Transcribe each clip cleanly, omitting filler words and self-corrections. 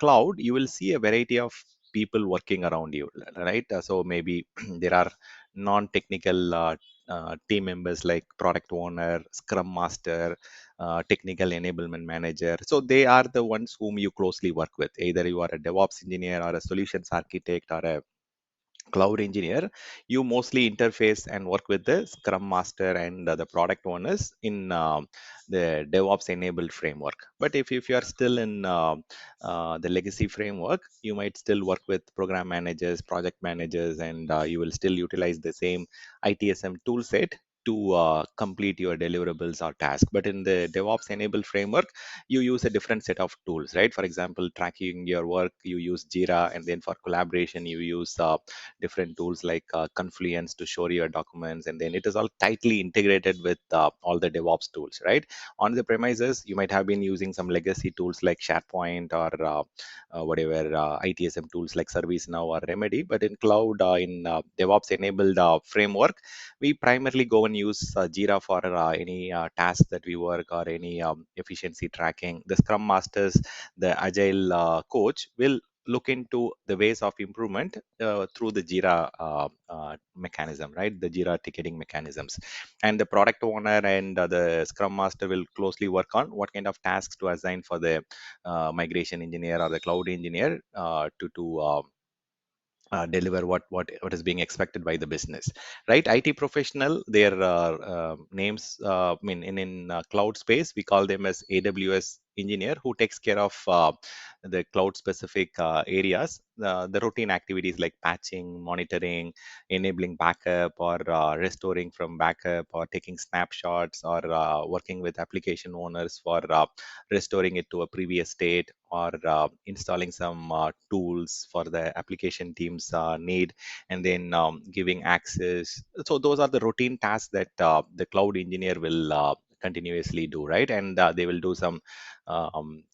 cloud, you will see a variety of people working around you, right? So maybe there are non-technical team members like product owner, scrum master, technical enablement manager. So they are the ones whom you closely work with. Either you are a DevOps engineer or a solutions architect or a cloud engineer, you mostly interface and work with the scrum master and the product owners in the DevOps enabled framework. But if you are still in the legacy framework, you might still work with program managers, project managers, and you will still utilize the same ITSM tool set to complete your deliverables or task. But in the DevOps enabled framework, you use a different set of tools, right? For example, tracking your work, you use Jira, and then for collaboration, you use different tools like Confluence to show your documents, and then it is all tightly integrated with all the DevOps tools, right? On the premises, you might have been using some legacy tools like SharePoint or whatever ITSM tools like ServiceNow or Remedy, but in cloud, in DevOps enabled framework, we primarily go and use Jira for any tasks that we work or any efficiency tracking. The Scrum Masters, the Agile coach will look into the ways of improvement through the Jira mechanism, right? The Jira ticketing mechanisms. And the product owner and the Scrum Master will closely work on what kind of tasks to assign for the migration engineer or the cloud engineer to deliver what is being expected by the business, right? IT professional, their names, I mean, in cloud space, we call them as AWS engineer, who takes care of the cloud specific areas, the routine activities like patching, monitoring, enabling backup, or restoring from backup, or taking snapshots, or working with application owners for restoring it to a previous state, or installing some tools for the application teams need, and then giving access. So those are the routine tasks that the cloud engineer will continuously do, right? And they will do some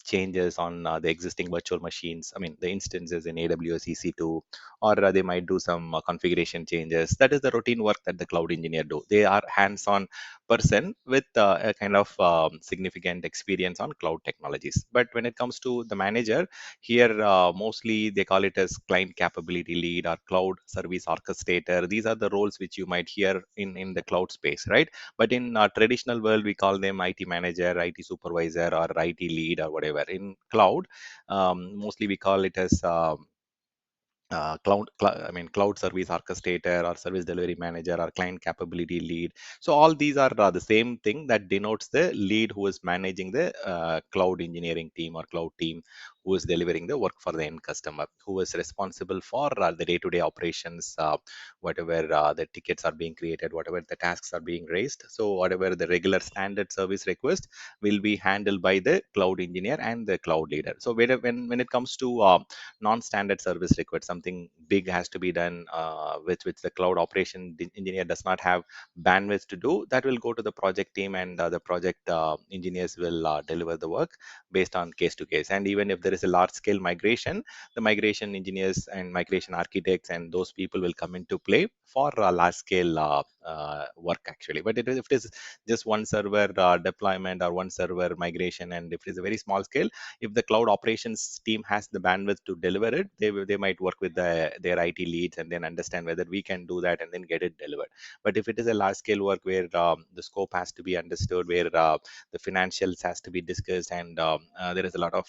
changes on the existing virtual machines, I mean the instances in AWS EC2, or they might do some configuration changes. That is the routine work that the cloud engineer do. They are hands-on person with a kind of significant experience on cloud technologies. But when it comes to the manager, here mostly they call it as client capability lead or cloud service orchestrator. These are the roles which you might hear in the cloud space, right? But in traditional world, we call them IT manager, IT supervisor, or IT lead, or whatever. In cloud, mostly we call it as cloud service orchestrator, or service delivery manager, or client capability lead. So all these are the same thing that denotes the lead who is managing the cloud engineering team or cloud team, who is delivering the work for the end customer, who is responsible for the day-to-day operations, whatever the tickets are being created, whatever the tasks are being raised. So whatever the regular standard service request will be handled by the cloud engineer and the cloud leader. So when it comes to non-standard service request, something big has to be done, which the cloud operation engineer does not have bandwidth to do, that will go to the project team, and the project engineers will deliver the work based on case to case. And even if there is a large scale migration, the migration engineers and migration architects and those people will come into play for large scale work actually. But if it is just one server deployment or one server migration, and if it is a very small scale, if the cloud operations team has the bandwidth to deliver it, they might work with their IT leads and then understand whether we can do that and then get it delivered. But if it is a large scale work where the scope has to be understood, where the financials has to be discussed, and there is a lot of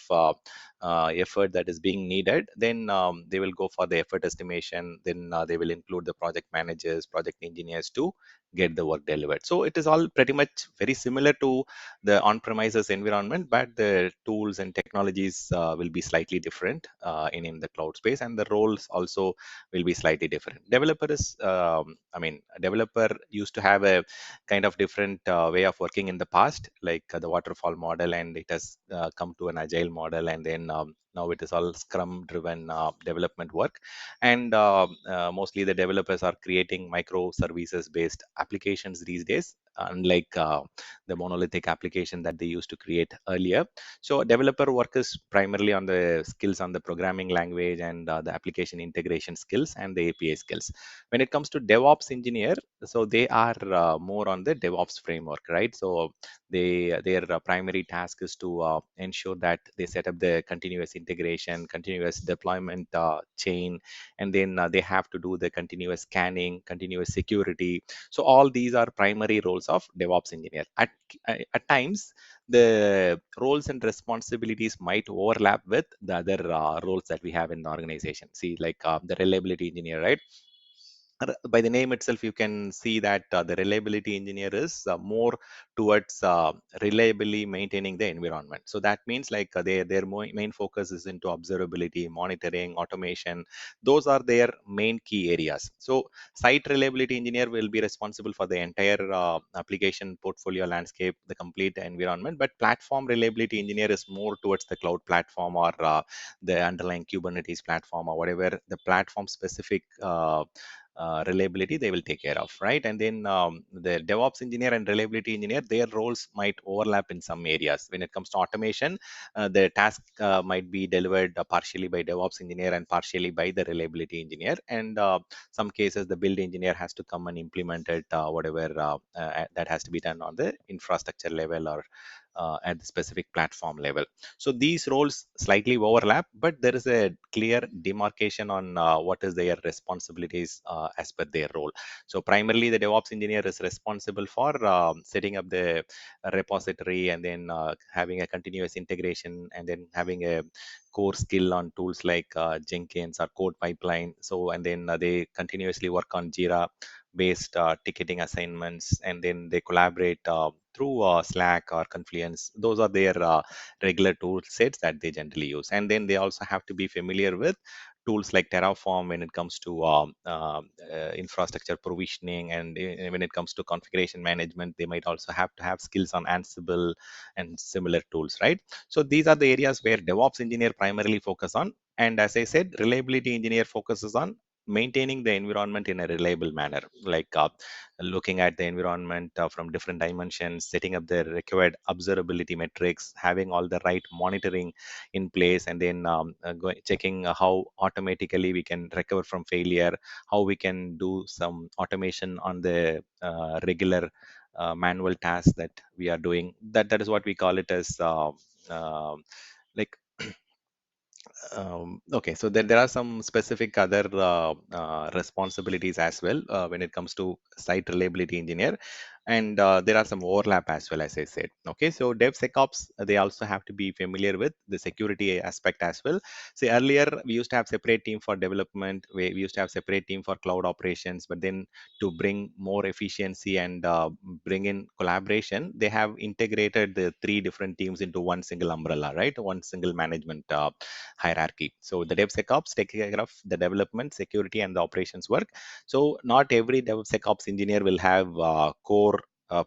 effort that is being needed, then they will go for the effort estimation. Then they will include the project managers, project engineers to get the work delivered. So it is all pretty much very similar to the on-premises environment, but the tools and technologies will be slightly different in the cloud space, and the roles also will be slightly different. Developer used to have a kind of different way of working in the past, like the waterfall model, and it has come to an agile model, and then now it is all scrum driven development work. And mostly the developers are creating microservices based applications these days, unlike the monolithic application that they used to create earlier. So developer work is primarily on the skills on the programming language and the application integration skills and the API skills. When it comes to DevOps engineer, so they are more on the DevOps framework, right? So their primary task is to ensure that they set up the continuous integration, continuous deployment chain, and then they have to do the continuous scanning, continuous security. So all these are primary roles of DevOps engineer. At times, the roles and responsibilities might overlap with the other roles that we have in the organization. See, like the reliability engineer, right? By the name itself, you can see that the reliability engineer is more towards reliably maintaining the environment. So that means like their main focus is into observability, monitoring, automation. Those are their main key areas. So site reliability engineer will be responsible for the entire application portfolio landscape, the complete environment. But platform reliability engineer is more towards the cloud platform or the underlying Kubernetes platform or whatever the platform specific reliability they will take care of, right? And then the DevOps engineer and reliability engineer, their roles might overlap in some areas. When it comes to automation, the task might be delivered partially by DevOps engineer and partially by the reliability engineer. And some cases, the build engineer has to come and implement it, whatever that has to be done on the infrastructure level or at the specific platform level. So these roles slightly overlap, but there is a clear demarcation on what is their responsibilities as per their role. So primarily, the DevOps engineer is responsible for setting up the repository and then having a continuous integration and then having a core skill on tools like Jenkins or code pipeline. So and then they continuously work on Jira based ticketing assignments, and then they collaborate through Slack or Confluence. Those are their regular tool sets that they generally use. And then they also have to be familiar with tools like Terraform when it comes to infrastructure provisioning, and when it comes to configuration management, they might also have to have skills on Ansible and similar tools, right? So these are the areas where DevOps engineer primarily focus on. And as I said, reliability engineer focuses on maintaining the environment in a reliable manner, like looking at the environment from different dimensions, setting up the required observability metrics, having all the right monitoring in place, and then checking how automatically we can recover from failure, how we can do some automation on the regular manual tasks that we are doing. That is what we call it as like okay, so there are some specific other responsibilities as well when it comes to site reliability engineer, and there are some overlap as well, as I said. Okay, so DevSecOps, they also have to be familiar with the security aspect as well. See, earlier we used to have separate team for development, we used to have separate team for cloud operations, but then to bring more efficiency and bring in collaboration, they have integrated the three different teams into one single umbrella, right? One single management hierarchy. So the DevSecOps take care of the development, security, and the operations work. So not every DevSecOps engineer will have core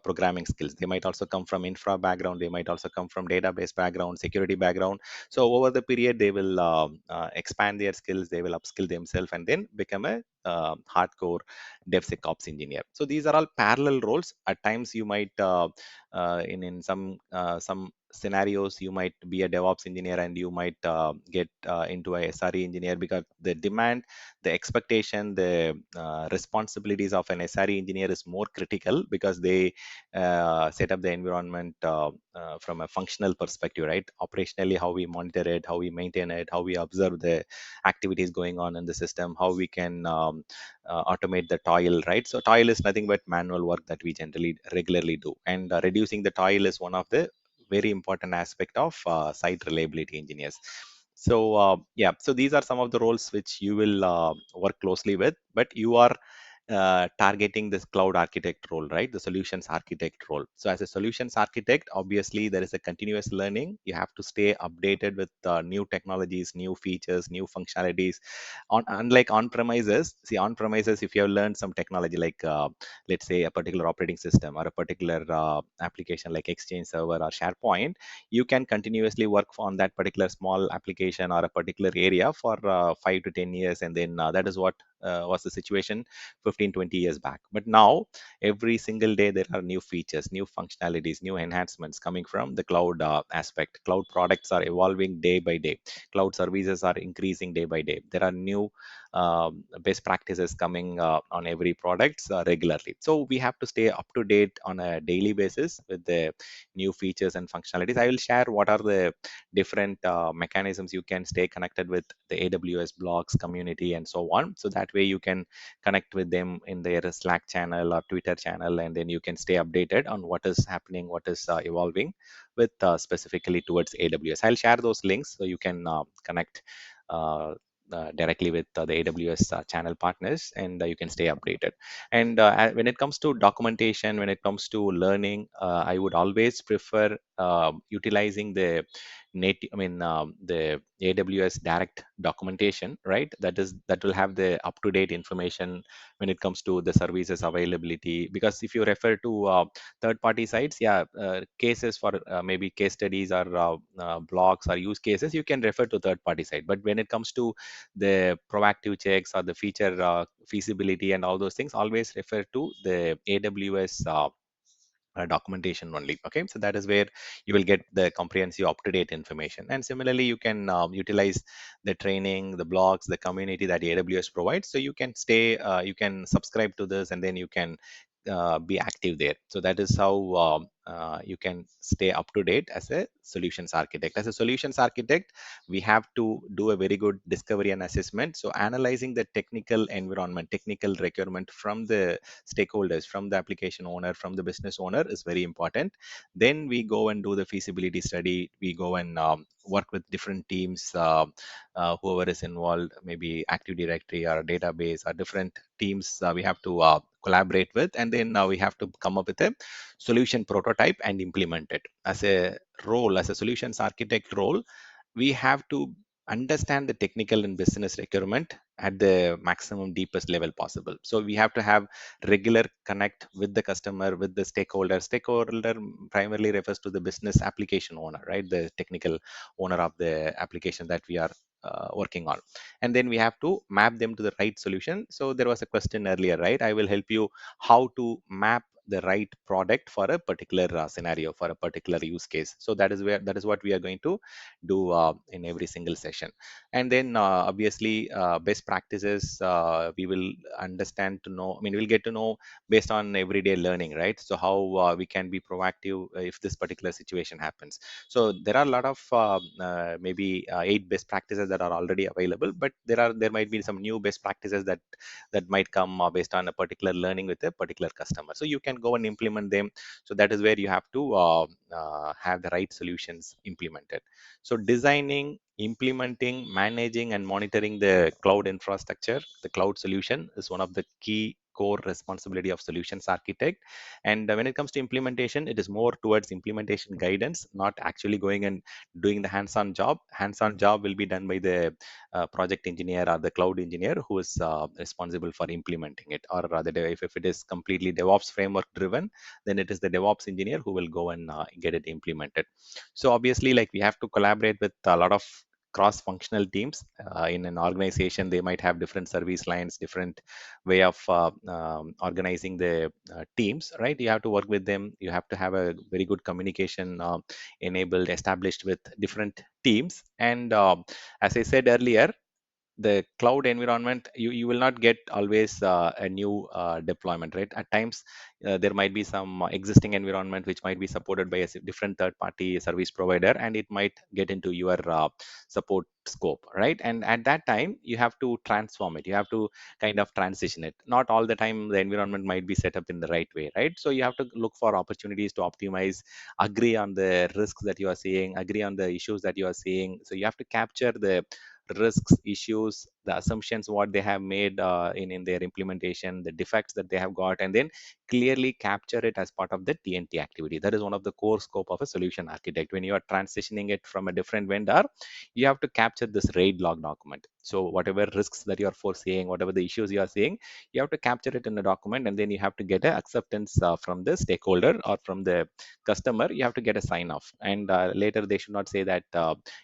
programming skills. They might also come from infra background. They might also come from database background, security background. So over the period, they will expand their skills. They will upskill themselves and then become a hardcore DevSecOps engineer. So these are all parallel roles. At times, you might in some scenarios, you might be a DevOps engineer and you might get into a SRE engineer, because the demand, the expectation, the responsibilities of an SRE engineer is more critical, because they set up the environment from a functional perspective, right? Operationally, how we monitor it, how we maintain it, how we observe the activities going on in the system, how we can automate the toil, right? So toil is nothing but manual work that we generally regularly do, and reducing the toil is one of the very important aspect of site reliability engineers. So yeah, so these are some of the roles which you will work closely with, but you are targeting this cloud architect role, right? The solutions architect role. So as a solutions architect, obviously there is a continuous learning. You have to stay updated with new technologies, new features, new functionalities. Unlike on premises, see, on premises, if you have learned some technology like let's say a particular operating system or a particular application like Exchange Server or SharePoint, you can continuously work on that particular small application or a particular area for 5 to 10 years, and then that is what was the situation 15, 20 years back. But now, every single day, there are new features, new functionalities, new enhancements coming from the cloud aspect. Cloud products are evolving day by day. Cloud services are increasing day by day. There are new best practices coming on every products regularly. So we have to stay up to date on a daily basis with the new features and functionalities. I will share what are the different mechanisms you can stay connected with the AWS blogs community and so on. So that way you can connect with them in their Slack channel or Twitter channel, and then you can stay updated on what is happening, what is evolving with specifically towards AWS. I'll share those links so you can connect directly with the AWS channel partners, and you can stay updated. And when it comes to documentation, when it comes to learning, I would always prefer utilizing the native, the AWS direct documentation, right? That will have the up-to-date information when it comes to the services availability. Because if you refer to third-party sites, yeah, cases for maybe case studies or blogs or use cases, you can refer to third-party site. But when it comes to the proactive checks or the feature feasibility and all those things, always refer to the AWS documentation only. Okay, so that is where you will get the comprehensive up-to-date information. And similarly, you can utilize the training, the blogs, the community that AWS provides. So you can stay, you can subscribe to this, and then you can be active there. So that is how you can stay up to date as a solutions architect. As a solutions architect, we have to do a very good discovery and assessment. So analyzing the technical environment, technical requirement from the stakeholders, from the application owner, from the business owner is very important. Then we go and do the feasibility study. We go and work with different teams, whoever is involved, maybe Active Directory or database or different teams we have to collaborate with, and then now we have to come up with a solution prototype and implement it. As a role, as a solutions architect role, we have to understand the technical and business requirement at the maximum deepest level possible. So we have to have regular connect with the customer, with the stakeholder. Stakeholder primarily refers to the business application owner, right? The technical owner of the application that we are working on. And then we have to map them to the right solution. So there was a question earlier, right? I will help you how to map the right product for a particular scenario, for a particular use case. So that is what we are going to do in every single session. And then obviously best practices we will understand to know, we'll get to know based on everyday learning, right? So how we can be proactive if this particular situation happens. So there are a lot of maybe 8 best practices that are already available, but there might be some new best practices that might come based on a particular learning with a particular customer. So you can go and implement them. So that is where you have to have the right solutions implemented. So designing, implementing, managing, and monitoring the cloud infrastructure, the cloud solution is one of the key core responsibility of solutions architect. And when it comes to implementation, it is more towards implementation guidance, not actually going and doing the hands-on job. Hands-on job will be done by the project engineer or the cloud engineer who is responsible for implementing it. Or rather, if it is completely DevOps framework driven, then it is the DevOps engineer who will go and get it implemented. So obviously, like, we have to collaborate with a lot of cross-functional teams in an organization. They might have different service lines, different way of organizing the teams, right? You have to work with them. You have to have a very good communication enabled, established with different teams. And as I said earlier, the cloud environment, you will not get always a new deployment, right? At times there might be some existing environment which might be supported by a different third party service provider, and it might get into your support scope, right? And at that time you have to transform it, you have to kind of transition it. Not all the time the environment might be set up in the right way, right? So you have to look for opportunities to optimize, agree on the risks that you are seeing, agree on the issues that you are seeing. So you have to capture the risks, issues, the assumptions what they have made in their implementation, the defects that they have got, and then clearly capture it as part of the TNT activity. That is one of the core scope of a solution architect. When you are transitioning it from a different vendor, you have to capture this RAID log document. So whatever risks that you are foreseeing, whatever the issues you are seeing, you have to capture it in a document, and then you have to get a acceptance from the stakeholder or from the customer. You have to get a sign off, and later they should not say that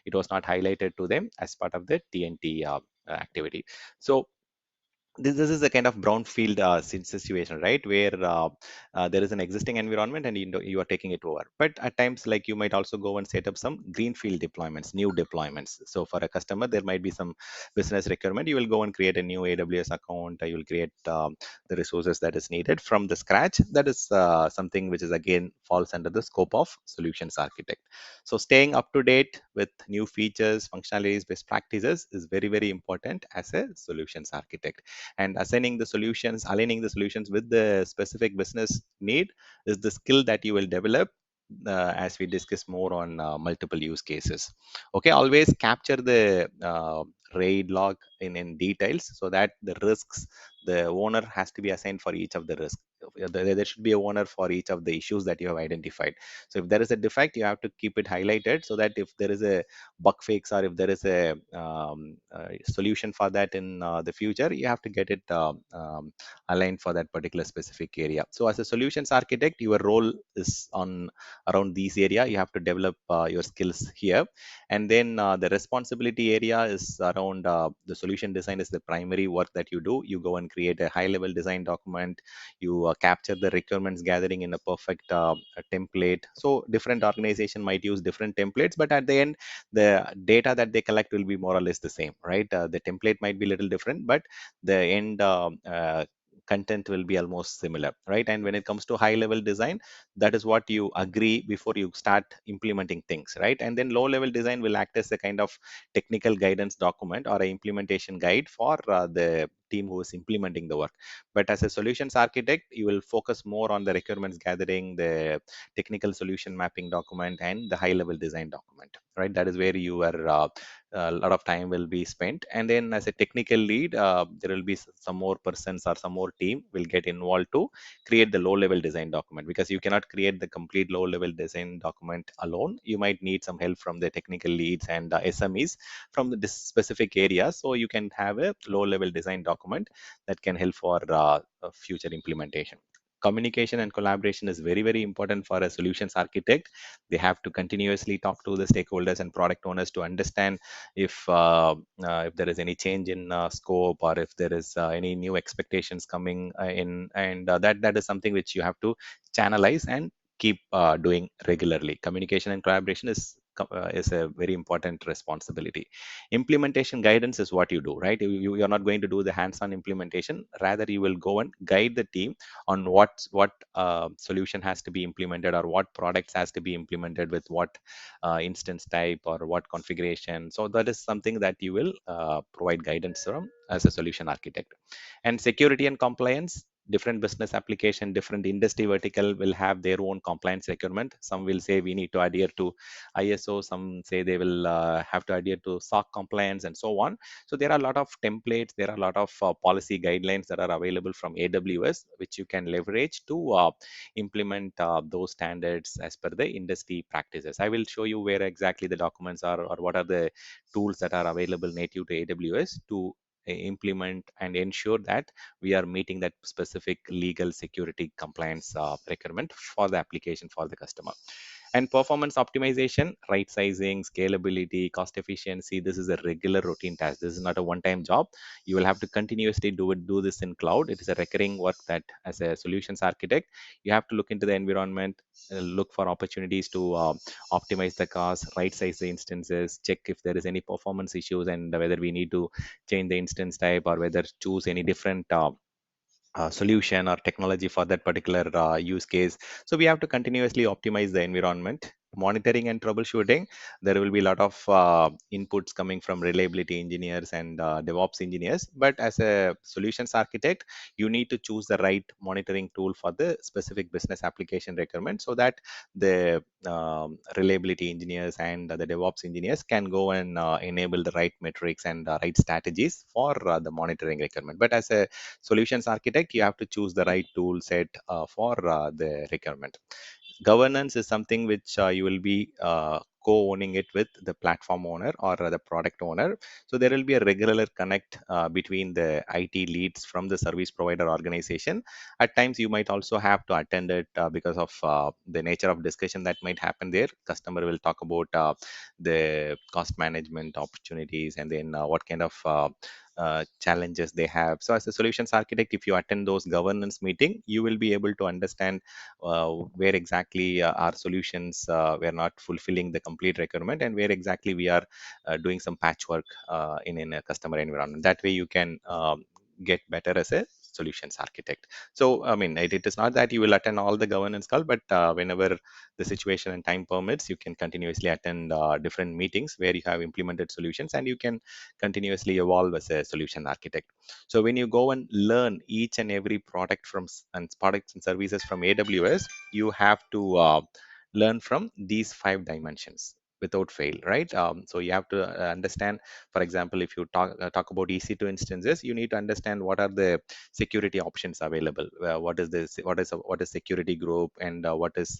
it was not highlighted to them as part of the TNT activity. So this is a kind of brownfield situation, right? Where there is an existing environment and you are taking it over. But at times, like you might also go and set up some greenfield deployments, new deployments. So for a customer, there might be some business requirement. You will go and create a new AWS account. You will create the resources that is needed from the scratch. That is something which is again falls under the scope of solutions architect. So staying up to date with new features, functionalities, best practices is very, very important as a solutions architect. And assigning the solutions, aligning the solutions with the specific business need is the skill that you will develop as we discuss more on multiple use cases. Okay, always capture the raid log in details so that the risks, the owner has to be assigned for each of the risks. There should be a owner for each of the issues that you have identified. So if there is a defect, you have to keep it highlighted so that if there is a bug fix or if there is a solution for that in the future, you have to get it aligned for that particular specific area. So as a solutions architect, your role is on around these area. You have to develop your skills here. And then the responsibility area is around the solution design is the primary work that you do. You go and create a high level design document. You capture the requirements gathering in a perfect template. So different organization might use different templates, but at the end, the data that they collect will be more or less the same, right? The template might be a little different, but the end content will be almost similar, right? And when it comes to high level design, that is what you agree before you start implementing things, right? And then low level design will act as a kind of technical guidance document or a implementation guide for the team who is implementing the work. But as a solutions architect, you will focus more on the requirements gathering, the technical solution mapping document, and the high level design document, right? That is where your a lot of time will be spent. And then as a technical lead, there will be some more persons or some more team will get involved to create the low level design document, because you cannot create the complete low level design document alone. You might need some help from the technical leads and SMEs from the specific areas, so you can have a low level design document that can help for future implementation. Communication and collaboration is very, very important for a solutions architect. They have to continuously talk to the stakeholders and product owners to understand if there is any change in scope, or if there is any new expectations coming in, and that is something which you have to channelize and keep doing regularly. Communication and collaboration is a very important responsibility. Implementation guidance is what you do, right? You're not going to do the hands-on implementation. Rather, you will go and guide the team on what solution has to be implemented, or what products has to be implemented with what instance type or what configuration. So that is something that you will provide guidance from as a solution architect. And security and compliance, different business application, different industry vertical will have their own compliance requirement. Some will say we need to adhere to ISO, some say they will have to adhere to SOC compliance, and so on. So there are a lot of templates, there are a lot of policy guidelines that are available from AWS, which you can leverage to implement those standards as per the industry practices. I will show you where exactly the documents are, or what are the tools that are available native to AWS to implement and ensure that we are meeting that specific legal security compliance requirement for the application for the customer. And performance optimization, right sizing, scalability, cost efficiency, this is a regular routine task. This is not a one-time job. You will have to continuously do this in cloud. It is a recurring work that as a solutions architect, you have to look into the environment, look for opportunities to optimize the cost, right size the instances, check if there is any performance issues, and whether we need to change the instance type, or whether choose any different solution or technology for that particular use case. So we have to continuously optimize the environment. Monitoring and troubleshooting, there will be a lot of inputs coming from reliability engineers and DevOps engineers. But as a solutions architect, you need to choose the right monitoring tool for the specific business application requirement, so that the reliability engineers and the DevOps engineers can go and enable the right metrics and right strategies for the monitoring requirement. But as a solutions architect, you have to choose the right tool set for the requirement. Governance is something which you will be co-owning it with the platform owner or the product owner. So there will be a regular connect between the IT leads from the service provider organization. At times, you might also have to attend it because of the nature of discussion that might happen there. Customer will talk about the cost management opportunities, and then what kind of challenges they have. So, as a solutions architect, if you attend those governance meeting, you will be able to understand where exactly our solutions were not fulfilling the complete requirement, and where exactly we are doing some patchwork in a customer environment. That way, you can get better as a solutions architect. So, I mean, it is not that you will attend all the governance call, but whenever the situation and time permits, you can continuously attend different meetings where you have implemented solutions, and you can continuously evolve as a solution architect. So when you go and learn each and every product from and products and services from AWS, you have to learn from these 5 dimensions without fail, right? So you have to understand, for example, if you talk about EC2 instances, you need to understand what are the security options available. What is this? What is security group, and what is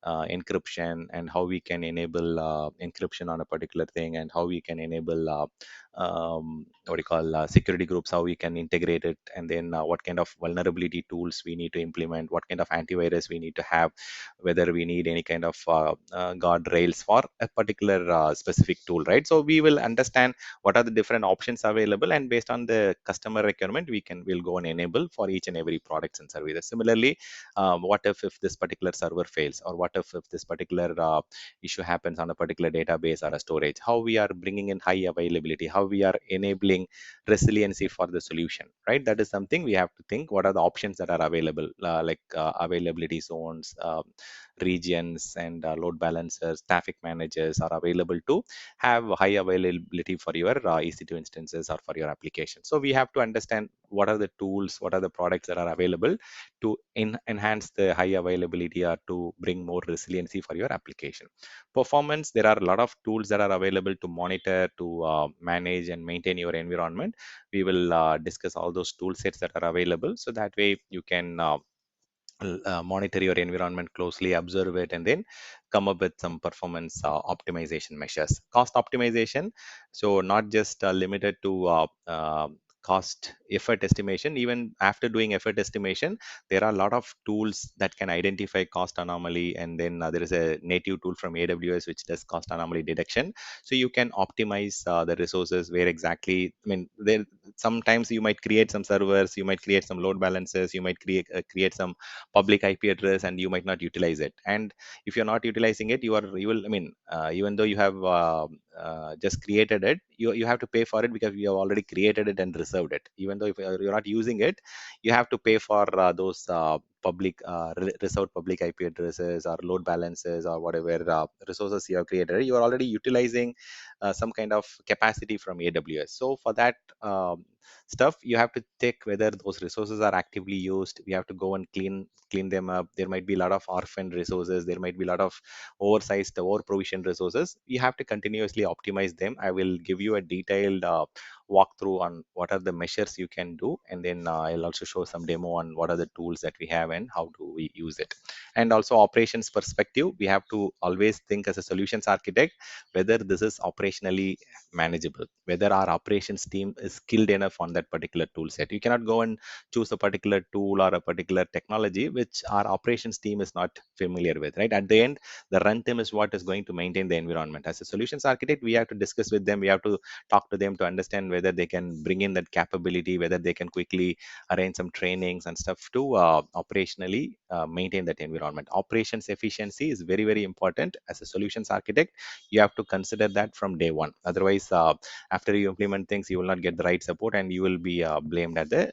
encryption, and how we can enable encryption on a particular thing, and how we can enable what do you call security groups, how we can integrate it, and then what kind of vulnerability tools we need to implement, what kind of antivirus we need to have, whether we need any kind of guardrails for a particular specific tool, right? So we will understand what are the different options available, and based on the customer requirement, we'll go and enable for each and every products and services. Similarly, what if this particular server fails, or what if this particular issue happens on a particular database or a storage, how we are bringing in high availability, how we are enabling resiliency for the solution, right? That is something we have to think. What are the options that are available, like availability zones, regions, and load balancers, traffic managers are available to have high availability for your EC2 instances or for your application. So we have to understand what are the tools, what are the products that are available to enhance the high availability or to bring more resiliency for your application. Performance, there are a lot of tools that are available to monitor, to manage and maintain your environment. We will discuss all those tool sets that are available, so that way you can monitor your environment closely, observe it, and then come up with some performance optimization measures. Cost optimization, so not just limited to cost effort estimation. Even after doing effort estimation, there are a lot of tools that can identify cost anomaly, and then there is a native tool from AWS which does cost anomaly detection. So you can optimize the resources where exactly, I mean, there sometimes you might create some servers, you might create some load balancers, you might create some public IP address, and you might not utilize it. And if you're not utilizing it, you will, I mean, even though you have just created it, you have to pay for it because you have already created it and reserved it. Even though if you're not using it, you have to pay for those public reserved public IP addresses or load balancers or whatever resources you have created. You are already utilizing some kind of capacity from AWS. So for that stuff, you have to check whether those resources are actively used. We have to go and clean them up. There might be a lot of orphaned resources, there might be a lot of oversized, over provisioned resources. You have to continuously optimize them. I will give you a detailed walkthrough on what are the measures you can do, and then I'll also show some demo on what are the tools that we have and how do we use it. And also operations perspective, we have to always think as a solutions architect whether this is operationally manageable, whether our operations team is skilled enough on that particular tool set. You cannot go and choose a particular tool or a particular technology which our operations team is not familiar with, right? At the end, the runtime is what is going to maintain the environment. As a solutions architect, we have to discuss with them, we have to talk to them to understand whether they can bring in that capability, whether they can quickly arrange some trainings and stuff to operationally maintain that environment. Operations efficiency is very, very important. As a solutions architect, you have to consider that from day one. Otherwise, after you implement things, you will not get the right support, and you will be blamed at the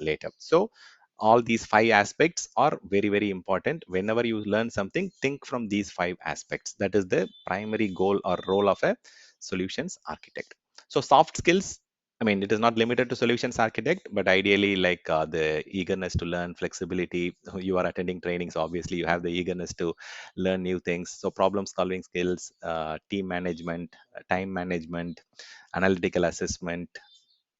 later. So all these 5 aspects are very, very important. Whenever you learn something, think from these 5 aspects. That is the primary goal or role of a solutions architect. So soft skills, I mean, it is not limited to solutions architect, but ideally, like the eagerness to learn, flexibility. You are attending trainings, obviously, you have the eagerness to learn new things. So problem solving skills, team management, time management, analytical assessment,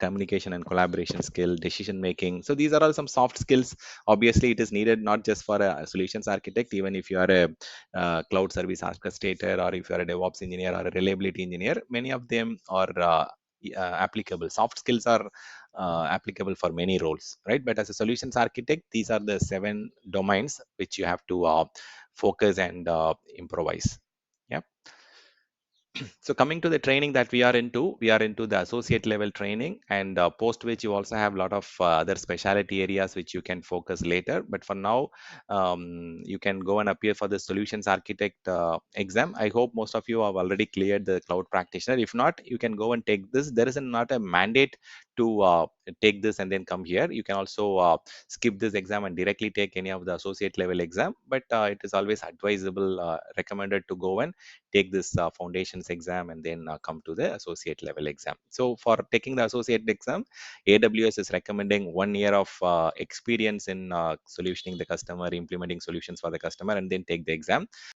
communication and collaboration skill, decision making. So these are all some soft skills. Obviously, it is needed not just for a solutions architect, even if you are a cloud service orchestrator, or if you are a DevOps engineer or a reliability engineer, many of them are applicable. Soft skills are applicable for many roles, right? But as a solutions architect, these are the 7 domains which you have to focus and improvise. Yeah. So coming to the training that we are into the associate level training, and post which you also have a lot of other specialty areas which you can focus later. But for now, you can go and appear for the solutions architect exam. I hope most of you have already cleared the cloud practitioner. If not, you can go and take this. There is not a mandate to take this and then come here. You can also skip this exam and directly take any of the associate level exam. But it is always advisable, recommended to go and take this foundations exam and then come to the associate level exam. So for taking the associate exam, AWS is recommending 1 year of experience in solutioning the customer, implementing solutions for the customer, and then take the exam.